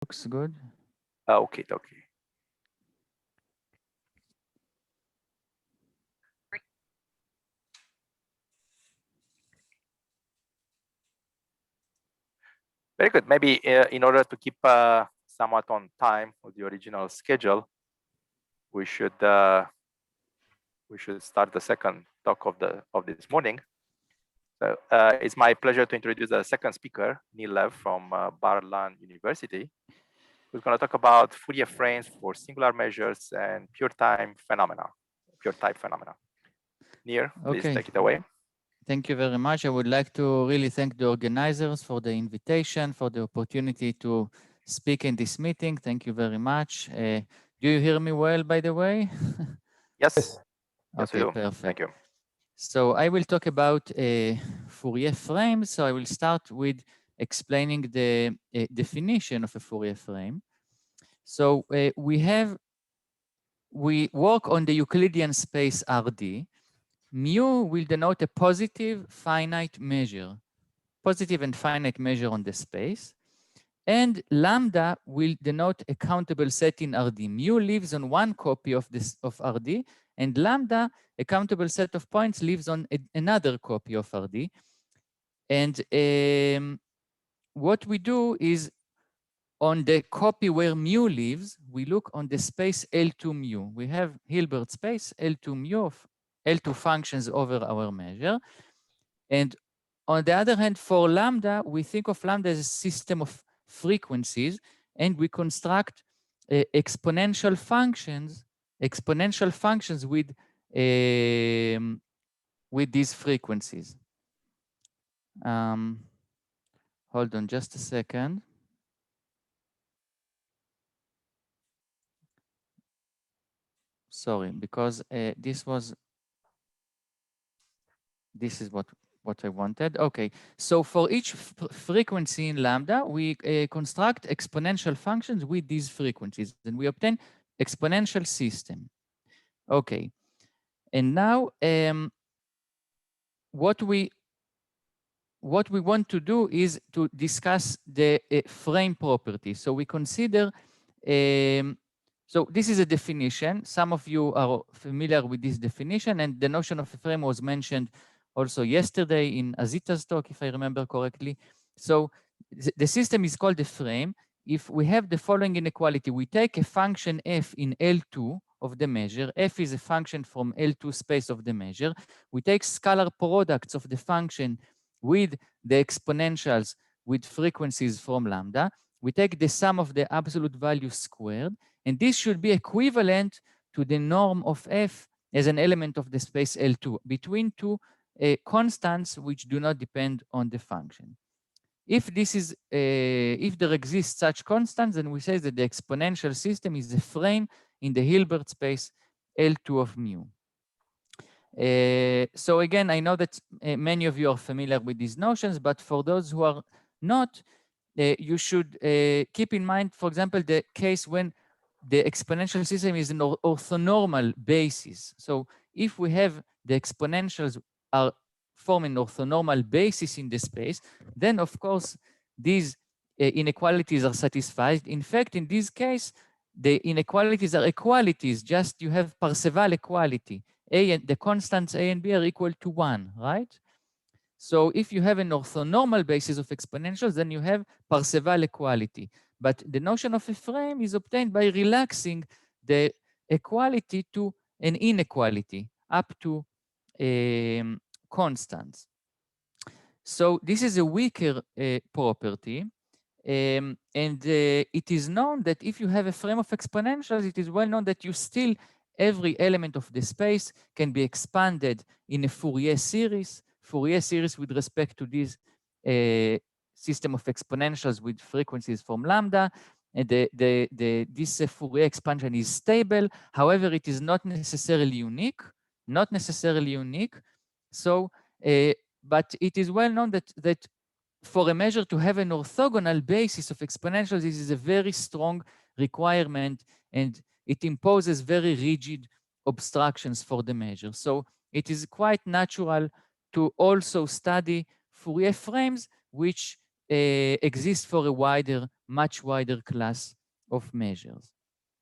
Looks good. Okay. Very good. Maybe in order to keep somewhat on time with the original schedule, we should start the second talk of this morning. So it's my pleasure to introduce the second speaker, Nir Lev from Bar-Ilan University, who's going to talk about Fourier frames for singular measures and pure type phenomena. Nir, please take it away. Thank you very much. I would like to really thank the organizers for the invitation, for the opportunity to speak in this meeting. Thank you very much. Do you hear me well, by the way? Yes. Okay, We do. perfect. Thank you. So I will talk about Fourier frames. So I will start with explaining the definition of a Fourier frame. So we work on the Euclidean space Rd. Mu will denote a positive finite measure, positive and finite measure on the space. And lambda will denote a countable set in Rd. Mu lives on one copy of Rd, and lambda, a countable set of points, lives on another copy of Rd. And what we do is, on the copy where mu lives, we look on the space L2 mu. We have Hilbert space L2 mu of L2 functions over our measure. And on the other hand, for lambda, we think of lambda as a system of frequencies, and we construct exponential functions with these frequencies. Hold on just a second. Sorry, because this is what I wanted. Okay, so for each frequency in lambda, we construct exponential functions with these frequencies, and we obtain exponential system. Okay, and now what we want to do is to discuss the frame property. So we consider, so this is a definition. Some of you are familiar with this definition, and the notion of a frame was mentioned also yesterday in Azita's talk, if I remember correctly. So the system is called a frame if we have the following inequality. We take a function f in L2 of the measure. F is a function from L2 space of the measure. We take scalar products of the function with the exponentials with frequencies from lambda. We take the sum of the absolute value squared, and this should be equivalent to the norm of f as an element of the space L2 between two constants which do not depend on the function. If there exists such constants, then we say that the exponential system is a frame in the Hilbert space L2 of mu. So again, I know that many of you are familiar with these notions, but for those who are not, you should keep in mind, for example, the case when the exponential system is an orthonormal basis. So if we have the exponentials are form an orthonormal basis in the space, then of course these inequalities are satisfied. In fact, in this case, the inequalities are equalities, just you have Parseval equality. The constants A and B are equal to 1, right? So if you have an orthonormal basis of exponentials, then you have Parseval equality. But the notion of a frame is obtained by relaxing the equality to an inequality up to constants. So this is a weaker property. And it is known that if you have a frame of exponentials, it is well known that you still, every element of the space can be expanded in a Fourier series with respect to this system of exponentials with frequencies from lambda. And this Fourier expansion is stable. However, it is not necessarily unique, So, but it is well known that for a measure to have an orthogonal basis of exponentials, this is a very strong requirement, and it imposes very rigid obstructions for the measure. So it is quite natural to also study Fourier frames which exist for a wider much wider class of measures.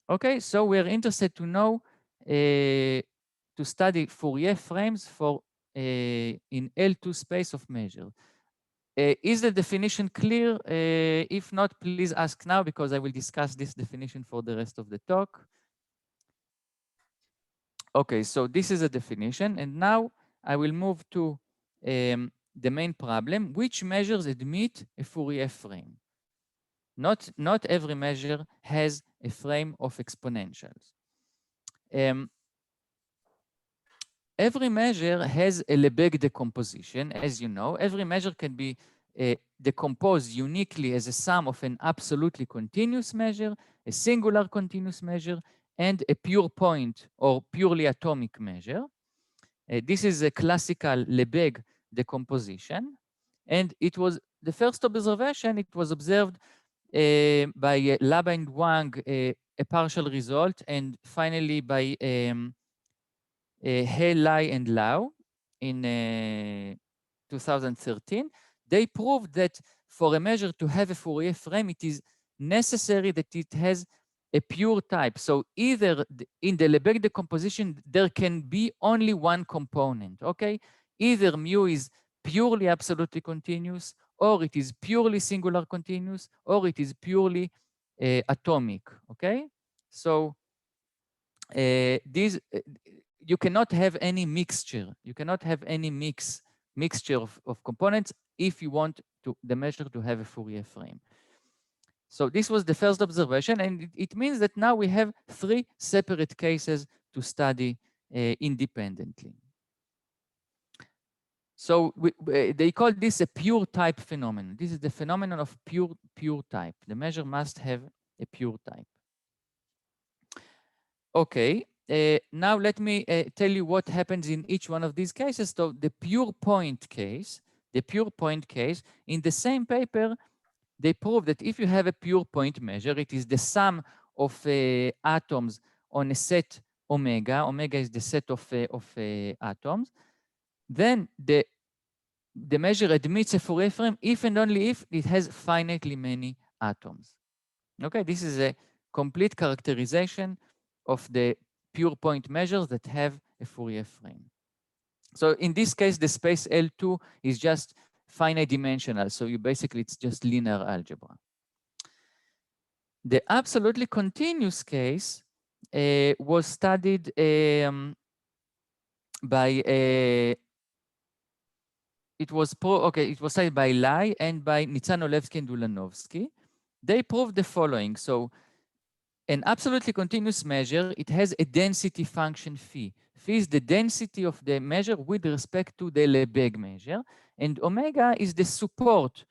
Okay, so we're interested to know, to study Fourier frames for in L2 space of measure. Is the definition clear? If not, please ask now, because I will discuss this definition for the rest of the talk. Okay, so this is a definition, and now I will move to the main problem: which measures admit a Fourier frame? Not every measure has a frame of exponentials. Every measure has a Lebesgue decomposition, as you know. Every measure can be decomposed uniquely as a sum of an absolutely continuous measure, a singular continuous measure, and a pure point or purely atomic measure. This is a classical Lebesgue decomposition. And it was the first observation, it was observed by Laba and Wang, a partial result, and finally by He, Lai, and Lau in 2013. They proved that for a measure to have a Fourier frame, it is necessary that it has a pure type. So either in the Lebesgue decomposition, there can be only one component, okay? Either mu is purely absolutely continuous, or it is purely singular continuous, or it is purely atomic, okay? So you cannot have any mixture. You cannot have any mixture of components if you want the measure to have a Fourier frame. So this was the first observation, and it means that now we have 3 separate cases to study independently. So they call this a pure type phenomenon. This is the phenomenon of pure type. The measure must have a pure type. Okay, now let me tell you what happens in each one of these cases. So the pure point case, in the same paper, they prove that if you have a pure point measure, it is the sum of atoms on a set omega. Omega is the set of atoms. Then the measure admits a Fourier frame if and only if it has finitely many atoms. Okay, this is a complete characterization of the pure point measures that have a Fourier frame. So in this case, the space L2 is just finite dimensional. So it's just linear algebra. The absolutely continuous case was studied by it was studied by Lai and by Nir-Lev and Ulanovsky. They proved the following. So an absolutely continuous measure, it has a density function phi. Phi is the density of the measure with respect to the Lebesgue measure, and omega is the support,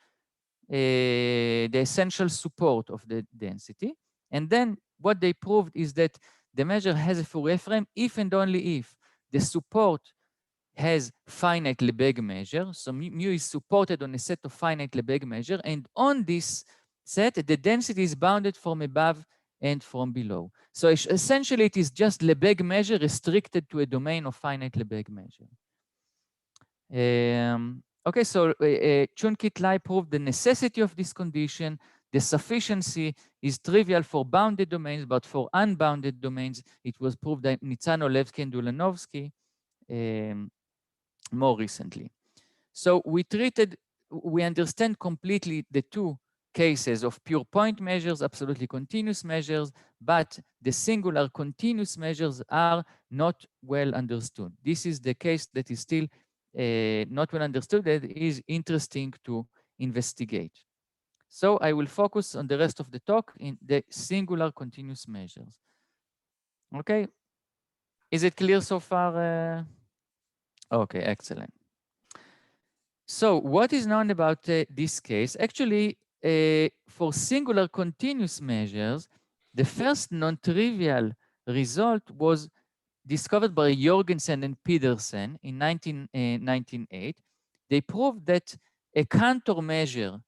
the essential support of the density. And then what they proved is that the measure has a Fourier frame if and only if the support has finite Lebesgue measure. So mu is supported on a set of finite Lebesgue measure, and on this set, the density is bounded from above and from below. So essentially, it is just Lebesgue measure restricted to a domain of finite Lebesgue measure. Okay, so Chun-Kit-Lai proved the necessity of this condition. The sufficiency is trivial for bounded domains, but for unbounded domains, it was proved by Nir-Lev and Ulanovsky more recently. So we understand completely the 2 cases of pure point measures, absolutely continuous measures, but the singular continuous measures are not well understood. This is the case that is still not well understood, that is interesting to investigate. So I will focus on the rest of the talk in the singular continuous measures. Okay, is it clear so far? Okay, excellent. So what is known about this case? Actually, for singular continuous measures, the first non-trivial result was discovered by Jorgensen and Pedersen in 1998. They proved that a Cantor measure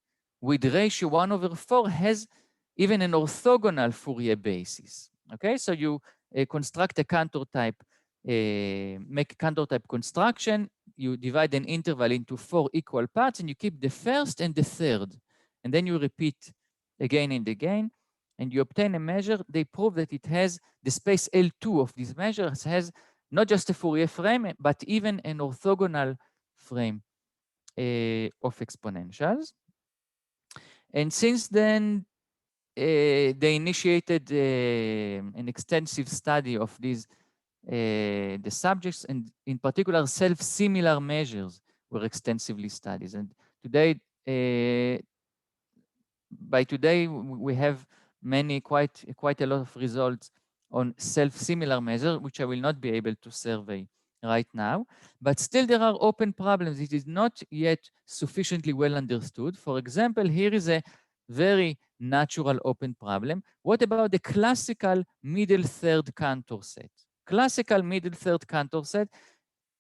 with ratio 1/4 has even an orthogonal Fourier basis. Okay, so you construct a Cantor type, make a Cantor type construction, you divide an interval into 4 equal parts, and you keep the first and the third, and then you repeat again and again, and you obtain a measure. They prove that it has the space L2 of these measures has not just a Fourier frame, but even an orthogonal frame of exponentials. And since then, they initiated an extensive study of these the subjects, and in particular self-similar measures were extensively studied. And today, by today, we have quite a lot of results on self-similar measures, which I will not be able to survey right now. But still, there are open problems. It is not yet sufficiently well understood. For example, here is a very natural open problem. What about the classical middle third Cantor set? Classical middle third Cantor set,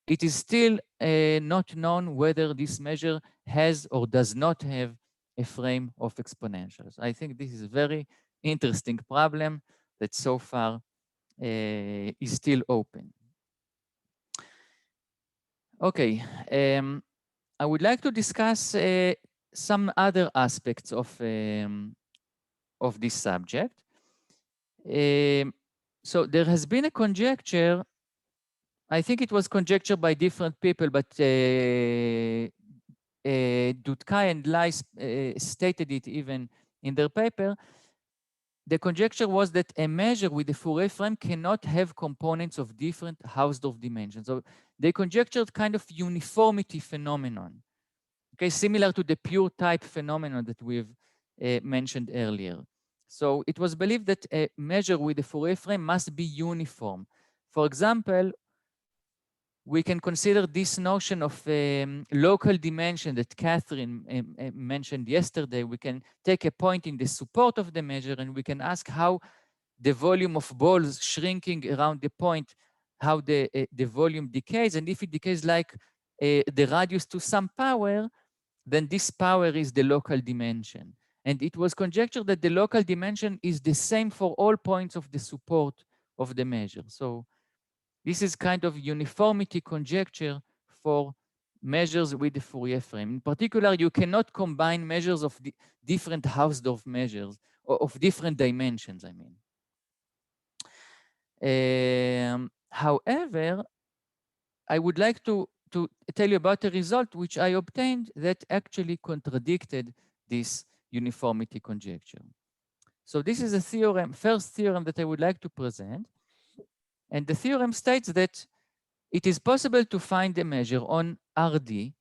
it is still not known whether this measure has or does not have a frame of exponentials. I think this is a very interesting problem that so far is still open. Okay, I would like to discuss some other aspects of this subject. So there has been a conjecture, I think it was conjectured by different people, but Dudkai and Lai stated it even in their paper. The conjecture was that a measure with a Fourier frame cannot have components of different Hausdorff dimensions. So they conjectured kind of uniformity phenomenon, okay, similar to the pure type phenomenon that we've mentioned earlier. So it was believed that a measure with a Fourier frame must be uniform. For example, we can consider this notion of local dimension that Catherine mentioned yesterday. We can take a point in the support of the measure and we can ask how the volume of balls shrinking around the point, how the volume decays. And if it decays like the radius to some power, then this power is the local dimension. And it was conjectured that the local dimension is the same for all points of the support of the measure. So this is kind of uniformity conjecture for measures with the Fourier frame. In particular, you cannot combine measures of different Hausdorff measures, or of different dimensions, I mean. However, I would like to tell you about a result which I obtained that actually contradicted this uniformity conjecture. So this is a theorem, first theorem that I would like to present. And the theorem states that it is possible to find a measure on RD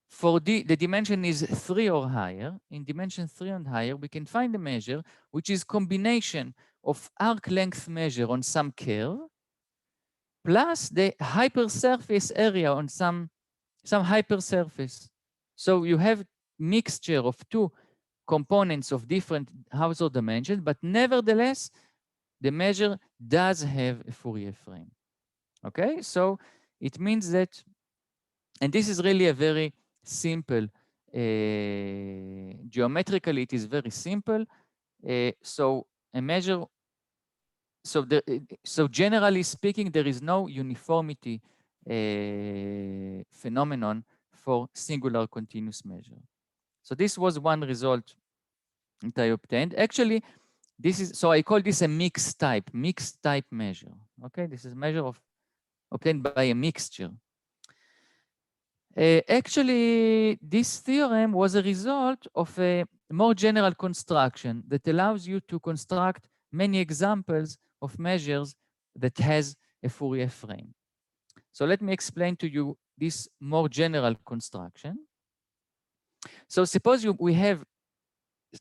for the dimension is 3 or higher. In dimension 3 and higher, we can find a measure which is combination of arc length measure on some curve plus the hypersurface area on some hypersurface. So you have mixture of two components of different Hausdorff dimensions, but nevertheless, the measure does have a Fourier frame. Okay, so it means that, and this is really a very simple, geometrically it is very simple. So a measure, so generally speaking, there is no uniformity phenomenon for singular continuous measure. So this was one result that I obtained. Actually, this is, so I call this a mixed type measure. Okay, this is a measure of obtained by a mixture. Actually, this theorem was a result of a more general construction that allows you to construct many examples of measures that has a Fourier frame. So let me explain to you this more general construction. So suppose we have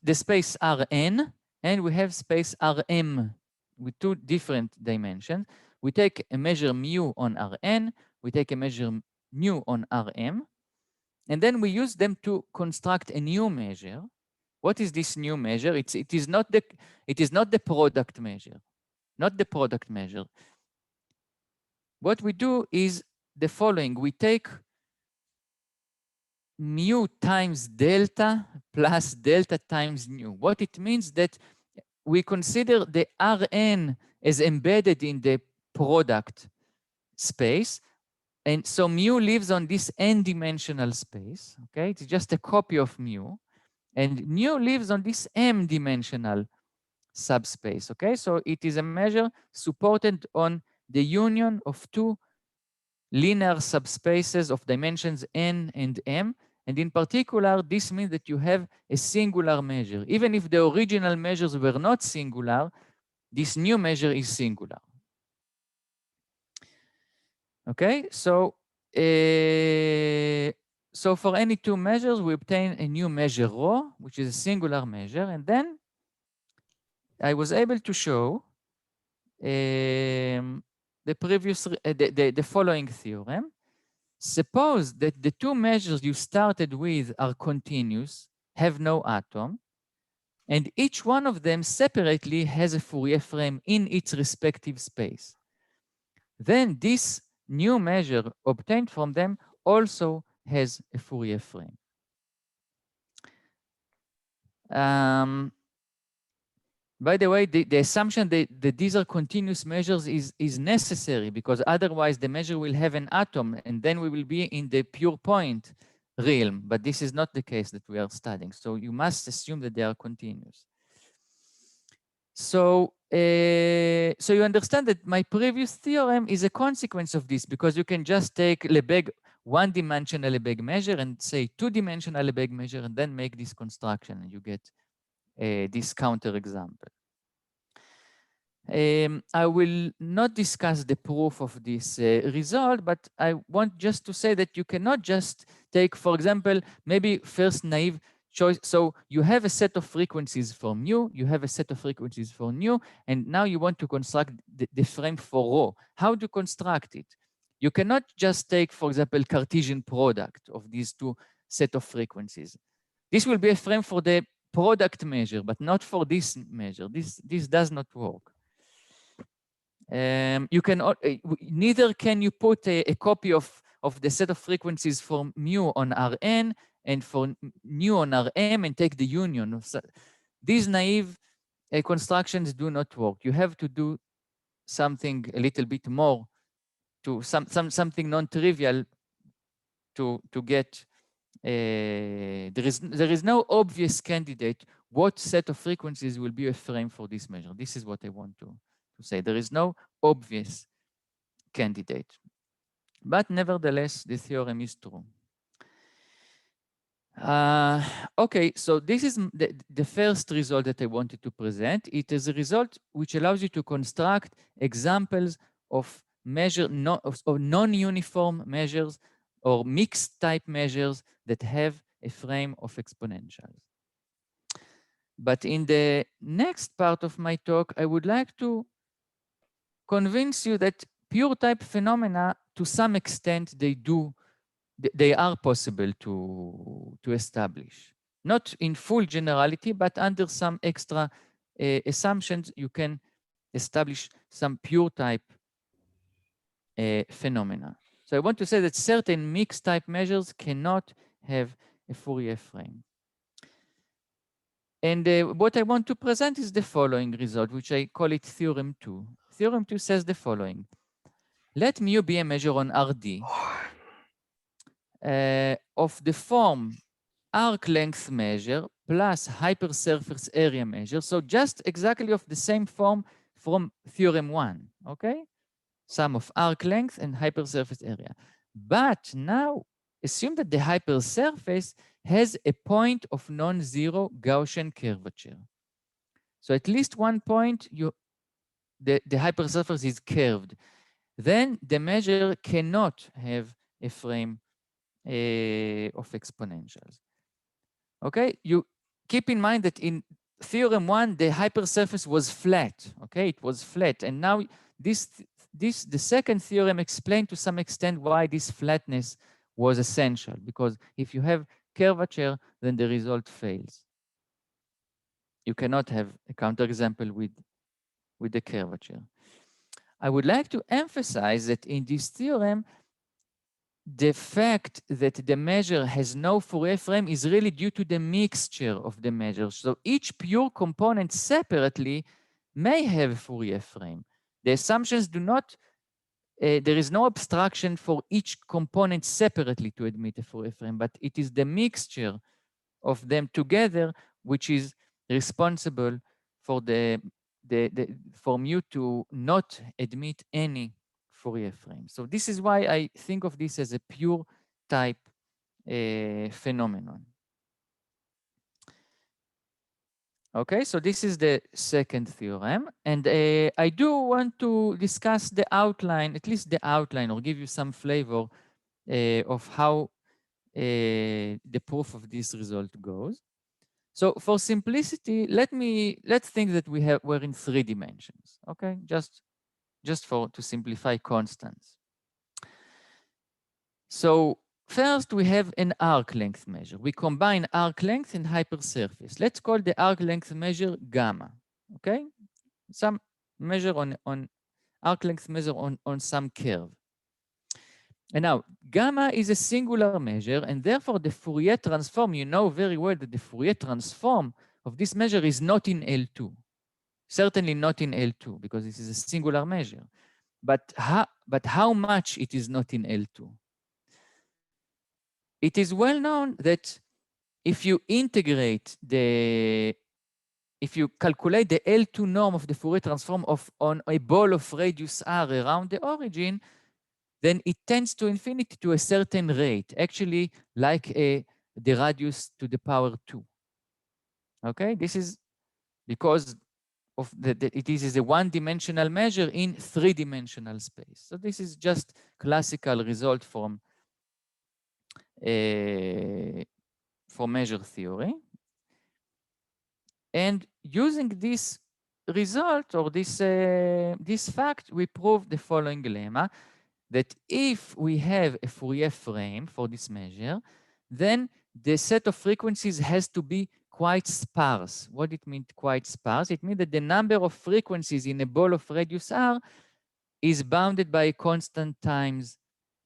the space Rn and we have space Rm with two different dimensions. We take a measure mu on Rn, we take a measure mu on Rm, and then we use them to construct a new measure. What is this new measure? It is not the product measure, not the product measure. What we do is the following: we take mu times delta plus delta times nu. What it means that we consider the Rn as embedded in the product space. And so mu lives on this n-dimensional space, okay? It's just a copy of mu. And nu lives on this m-dimensional subspace, okay? So it is a measure supported on the union of two linear subspaces of dimensions n and m. And in particular, this means that you have a singular measure. Even if the original measures were not singular, this new measure is singular. Okay, so for any two measures, we obtain a new measure rho, which is a singular measure. And then I was able to show the following theorem. Suppose that the two measures you started with are continuous, have no atom, and each one of them separately has a Fourier frame in its respective space. Then this new measure obtained from them also has a Fourier frame. By the way, the assumption that these are continuous measures is necessary, because otherwise the measure will have an atom and then we will be in the pure point realm. But this is not the case that we are studying. So you must assume that they are continuous. So, so you understand that my previous theorem is a consequence of this, because you can just take Lebesgue one-dimensional Lebesgue measure and say two-dimensional Lebesgue measure and then make this construction and you get this counterexample. I will not discuss the proof of this result, but I want just to say that you cannot just take, for example, maybe first naive choice. So you have a set of frequencies for mu, you have a set of frequencies for nu, and now you want to construct the frame for rho. How to construct it? You cannot just take, for example, Cartesian product of these two set of frequencies. This will be a frame for the product measure, but not for this measure. This does not work. You can neither can you put a copy of the set of frequencies for mu on Rn and for nu on Rm and take the union. So these naive constructions do not work. You have to do something a little bit more, to something non-trivial to get. There is no obvious candidate what set of frequencies will be a frame for this measure. This is what I want to say. There is no obvious candidate. But nevertheless, the theorem is true. Okay, so this is the first result that I wanted to present. It is a result which allows you to construct examples of non-uniform measures or mixed type measures that have a frame of exponentials. But in the next part of my talk, I would like to convince you that pure type phenomena, to some extent, they are possible to establish. Not in full generality, but under some extra assumptions, you can establish some pure type phenomena. So I want to say that certain mixed type measures cannot have a Fourier frame. And what I want to present is the following result, which I call it Theorem 2. Theorem 2 says the following. Let mu be a measure on Rd of the form arc length measure plus hypersurface area measure. So just exactly of the same form from Theorem 1, okay? Sum of arc length and hypersurface area. But now assume that the hypersurface has a point of non-zero Gaussian curvature. So at least one point, the hypersurface is curved. Then the measure cannot have a frame of exponentials. Okay, you keep in mind that in Theorem 1, the hypersurface was flat. Okay, it was flat. And now the second theorem explained to some extent why this flatness was essential, because if you have curvature, then the result fails. You cannot have a counterexample with the curvature. I would like to emphasize that in this theorem, the fact that the measure has no Fourier frame is really due to the mixture of the measures. So each pure component separately may have a Fourier frame. The assumptions do not, there is no abstraction for each component separately to admit a Fourier frame, but it is the mixture of them together, which is responsible for for mu to not admit any Fourier frame. So this is why I think of this as a pure type phenomenon. Okay, so this is the second theorem. And I do want to discuss the outline, at least the outline, or give you some flavor of how the proof of this result goes. So for simplicity, let's think that we're in 3 dimensions. Okay, just to simplify constants. So first we have an arc length measure. We combine arc length and hypersurface. Let's call the arc length measure gamma. Okay, some measure on arc length measure on some curve. And now gamma is a singular measure, and therefore the Fourier transform, you know very well that the Fourier transform of this measure is not in L2. Certainly not in L2, because this is a singular measure. But how much it is not in L2? It is well known that if you integrate if you calculate the L2 norm of the Fourier transform on a ball of radius r around the origin, then it tends to infinity to a certain rate, actually like the radius to the power 2. Okay, this is because of it is a one-dimensional measure in three-dimensional space. So this is just classical result from measure theory. And using this result or this fact, we prove the following lemma, that if we have a Fourier frame for this measure, then the set of frequencies has to be quite sparse. What it means quite sparse? It means that the number of frequencies in a ball of radius r is bounded by a constant times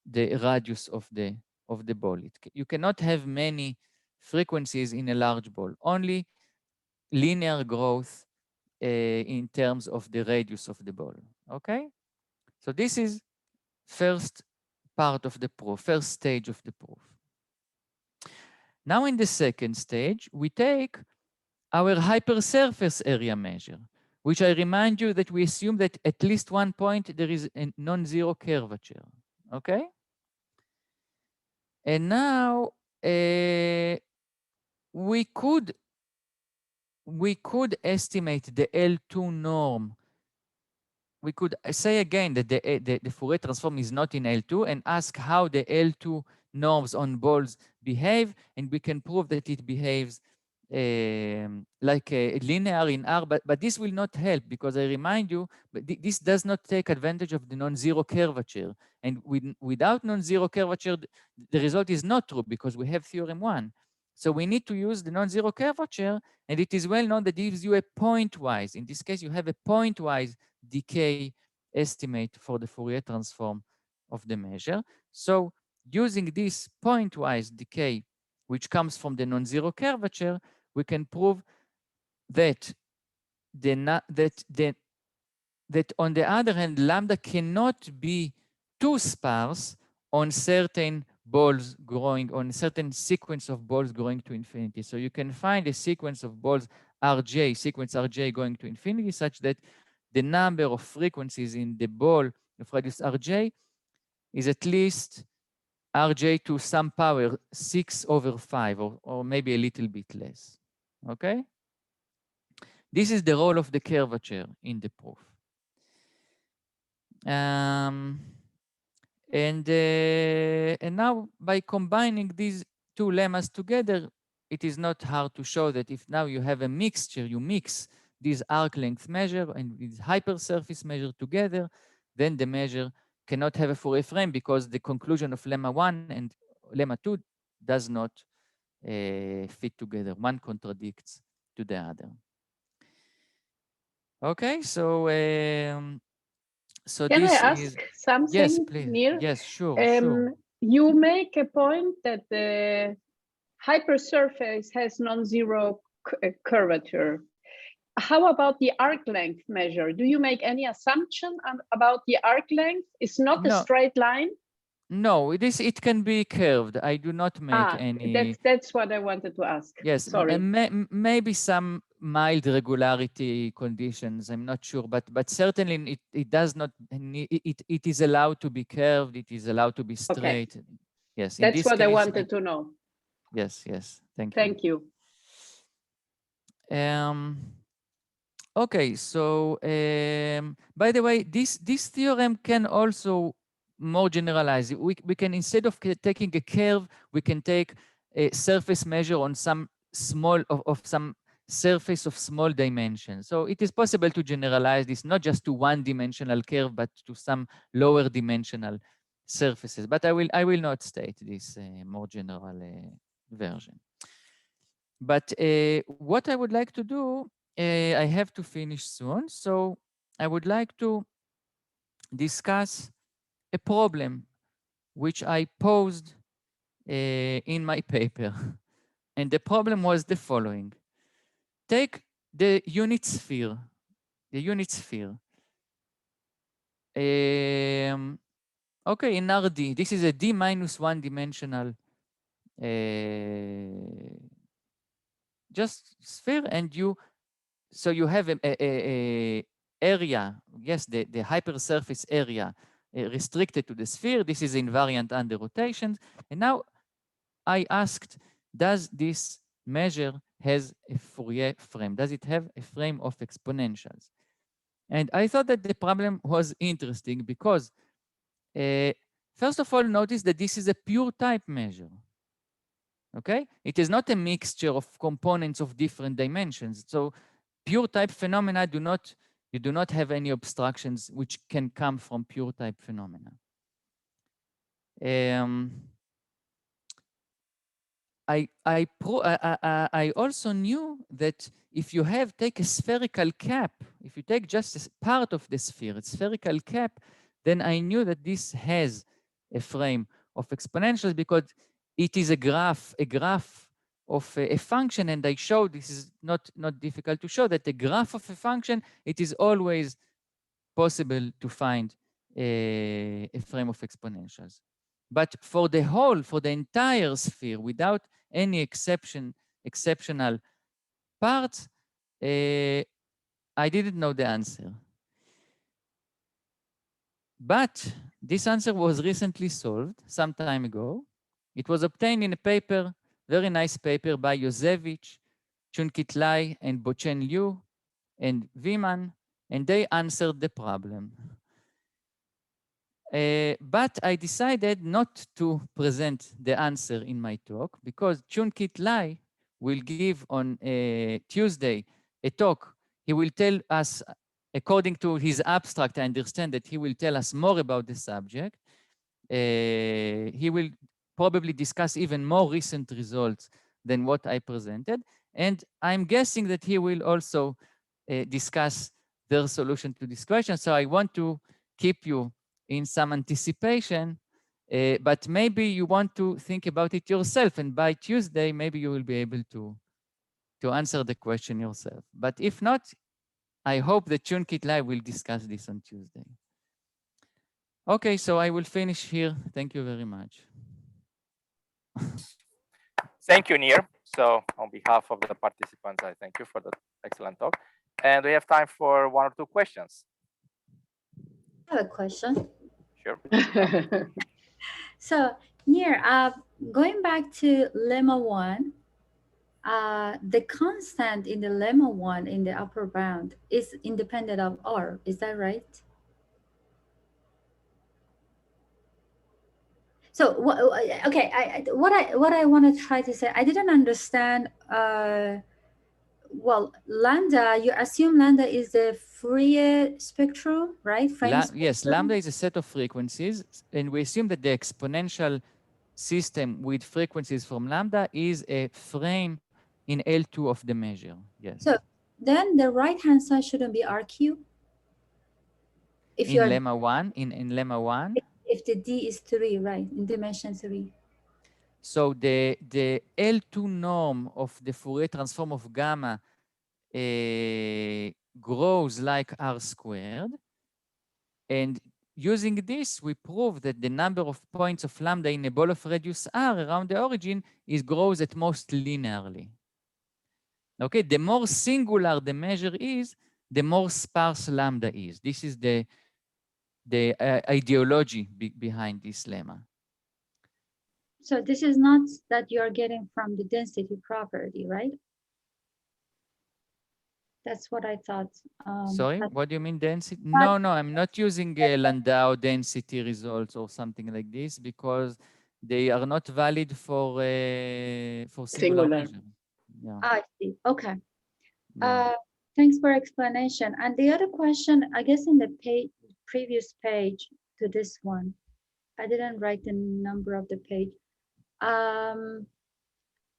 the radius of the ball. You cannot have many frequencies in a large ball, only linear growth in terms of the radius of the ball. Okay, so this is first part of the proof, first stage of the proof. Now in the second stage, we take our hypersurface area measure, which I remind you that we assume that at least one point there is a non-zero curvature. Okay, and now we could estimate the L2 norm. We could say again that the Fourier transform is not in L2 and ask how the L2 norms on balls behave, and we can prove that it behaves like a linear in R, but this will not help, because I remind you, but this does not take advantage of the non-zero curvature. And without non-zero curvature, the result is not true, because we have theorem 1. So we need to use the non-zero curvature, and it is well known that it gives you a pointwise. In this case, you have a pointwise decay estimate for the Fourier transform of the measure. So using this pointwise decay, which comes from the non-zero curvature, we can prove that that on the other hand, lambda cannot be too sparse on certain balls growing, on a certain sequence of balls going to infinity. So you can find a sequence of balls Rj, sequence Rj going to infinity, such that the number of frequencies in the ball of radius Rj is at least Rj to some power 6/5, or maybe a little bit less. Okay? This is the role of the curvature in the proof. And now by combining these two lemmas together, it is not hard to show that if now you have a mixture, you mix this arc length measure and this hypersurface measure together, then the measure cannot have a Fourier frame, because the conclusion of lemma 1 and lemma 2 does not fit together. One contradicts to the other. Okay, so Can I this ask is something, yes, please. Nir? Yes, sure. You make a point that the hypersurface has non-zero curvature. How about the arc length measure? Do you make any assumption about the arc length? It's not a straight line. No, it can be curved. I do not make any. That's what I wanted to ask. Yes, Sorry. maybe some mild regularity conditions. I'm not sure, but certainly it does not. It is allowed to be curved. It is allowed to be straight. Okay. Yes, in that's this what case, I wanted to know. Yes, yes. Thank you. Okay, so by the way, this theorem can also more generalize. We can, instead of taking a curve, we can take a surface measure on some small of some surface of small dimensions. So it is possible to generalize this not just to one-dimensional curve, but to some lower dimensional surfaces. But I will not state this more general version. But what I would like to do, I have to finish soon. So I would like to discuss a problem which I posed in my paper. And the problem was the following. Take the unit sphere, okay, in RD, this is a D minus one dimensional just sphere, and so you have a area, yes, the hypersurface area restricted to the sphere. This is invariant under rotations. And now I asked, does this measure has a Fourier frame? Does it have a frame of exponentials? And I thought that the problem was interesting because first of all, notice that this is a pure type measure. Okay, it is not a mixture of components of different dimensions. So pure type phenomena you do not have any obstructions which can come from pure type phenomena. I also knew that if you take a spherical cap, if you take just a part of the sphere, a spherical cap, then I knew that this has a frame of exponentials because it is a graph of a function, and I showed, this is not difficult to show, that the graph of a function, it is always possible to find a frame of exponentials. But for the entire sphere, without any exceptional parts, I didn't know the answer. But this answer was recently solved some time ago. It was obtained in a paper, very nice paper by Yosevich, Chunkit Lai, and Bochen Liu, and Viman, and they answered the problem. But I decided not to present the answer in my talk because Chunkit Lai will give on Tuesday a talk. He will tell us, according to his abstract, I understand that he will tell us more about the subject. He will probably discuss even more recent results than what I presented. And I'm guessing that he will also discuss their solution to this question. So I want to keep you in some anticipation, but maybe you want to think about it yourself, and by Tuesday, maybe you will be able to answer the question yourself. But if not, I hope that Chunkit Lai will discuss this on Tuesday. Okay, so I will finish here. Thank you very much. Thank you, Nir. So on behalf of the participants, I thank you for the excellent talk. And we have time for one or two questions. I have a question. Sure. So, Nir, going back to lemma 1, the constant in the lemma 1 in the upper bound is independent of R. Is that right? So, okay, what I want to try to say, I didn't understand. Well, lambda, you assume lambda is the Fourier spectrum, right? Yes, lambda is a set of frequencies, and we assume that the exponential system with frequencies from lambda is a frame in L2 of the measure. Yes. So then the right-hand side shouldn't be RQ? If in lemma 1, in lemma 1? If the D is 3, right, in dimension 3. So the L2 norm of the Fourier transform of gamma grows like R squared. And using this, we prove that the number of points of lambda in a ball of radius r around the origin grows at most linearly. Okay, the more singular the measure is, the more sparse lambda is. This is the ideology behind this lemma. So this is not that you're getting from the density property, right? That's what I thought. Sorry, what do you mean density? No, I'm not using Landau density results or something like this because they are not valid for singular measure. Yeah. I see. Okay. Yeah. Thanks for explanation. And the other question, I guess in the previous page to this one, I didn't write the number of the page.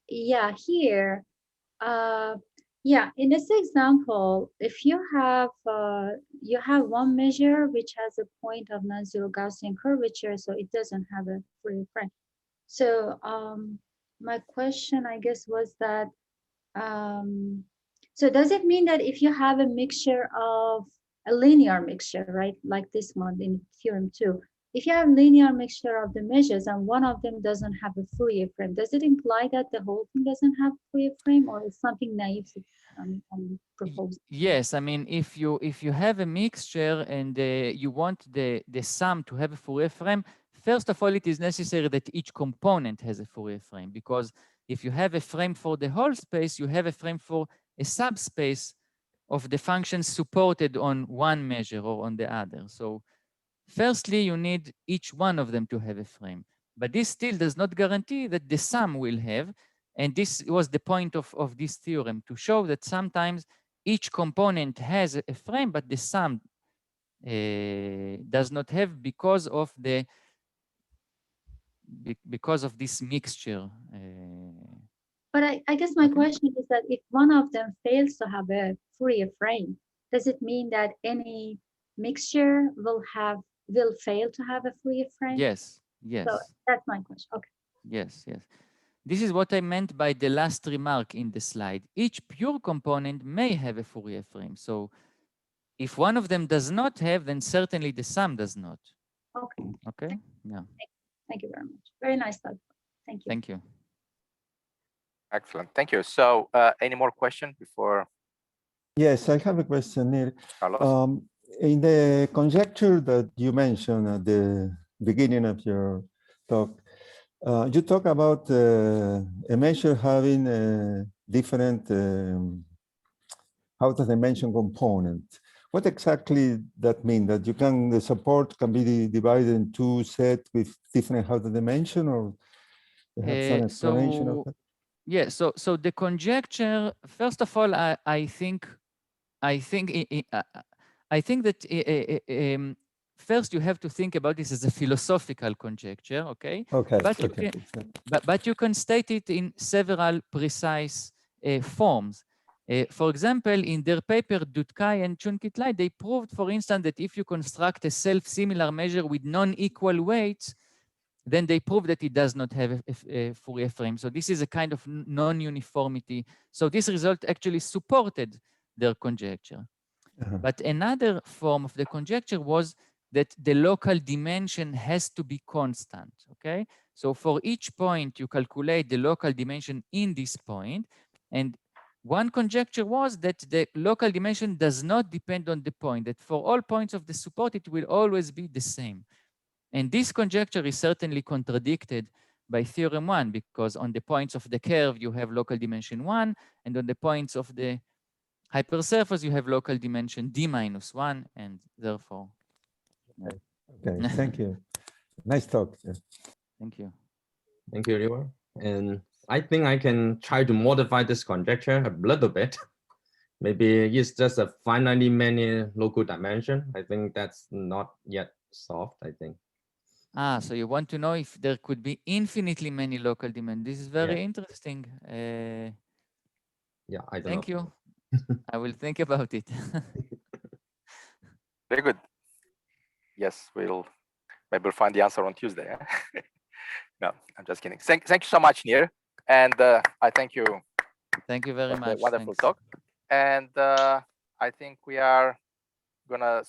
Yeah, here, yeah, in this example, if you have one measure which has a point of non-zero Gaussian curvature, so it doesn't have a Fourier frame. So my question, I guess, was that so does it mean that if you have a mixture of a linear mixture, right, like this one in theorem 2, if you have linear mixture of the measures and one of them doesn't have a Fourier frame, does it imply that the whole thing doesn't have Fourier frame, or is something naive I'm proposing? Yes, I mean, if you have a mixture and you want the sum to have a Fourier frame, first of all, it is necessary that each component has a Fourier frame, because if you have a frame for the whole space, you have a frame for a subspace of the functions supported on one measure or on the other. So firstly, you need each one of them to have a frame. But this still does not guarantee that the sum will have. And this was the point of this theorem, to show that sometimes each component has a frame, but the sum does not have because of this mixture. But I guess my question is that if one of them fails to have a Fourier frame, does it mean that any mixture will fail to have a Fourier frame? Yes, yes. So that's my question. Okay. Yes, yes. This is what I meant by the last remark in the slide. Each pure component may have a Fourier frame. So if one of them does not have, then certainly the sum does not. Okay. Okay. Yeah. Thank you very much. Very nice talk. Thank you. Thank you. Excellent. Thank you. So any more questions before? Yes, I have a question, Nir. Carlos? In the conjecture that you mentioned at the beginning of your talk, you talk about a measure having a different outer dimension component. What exactly that mean? That the support can be divided in two sets with different outer dimension, or you have some explanation of that? Yeah, so the conjecture, first of all, I think that first you have to think about this as a philosophical conjecture, okay? Okay. But you can state it in several precise forms. For example, in their paper, Dudkai and Chunkitlai, they proved, for instance, that if you construct a self-similar measure with non-equal weights, then they prove that it does not have a Fourier frame. So this is a kind of non-uniformity. So this result actually supported their conjecture. But another form of the conjecture was that the local dimension has to be constant, okay? So for each point, you calculate the local dimension in this point. And one conjecture was that the local dimension does not depend on the point, that for all points of the support, it will always be the same. And this conjecture is certainly contradicted by theorem 1, because on the points of the curve, you have local dimension 1, and on the points of the hypersurface, you have local dimension d-1, and therefore. Okay, okay. Thank you. Nice talk. Yeah. Thank you. Thank you, everyone. And I think I can try to modify this conjecture a little bit. Maybe it's just a finitely many local dimension. I think that's not yet solved, I think. Ah, so you want to know if there could be infinitely many local dimensions. This is very interesting. Yeah, I don't know. Thank you. I will think about it. Very good. Yes, maybe we'll find the answer on Tuesday. No, I'm just kidding. Thank you so much, Nir. And I thank you. Thank you very much. Wonderful Thanks. talk. And I think we are gonna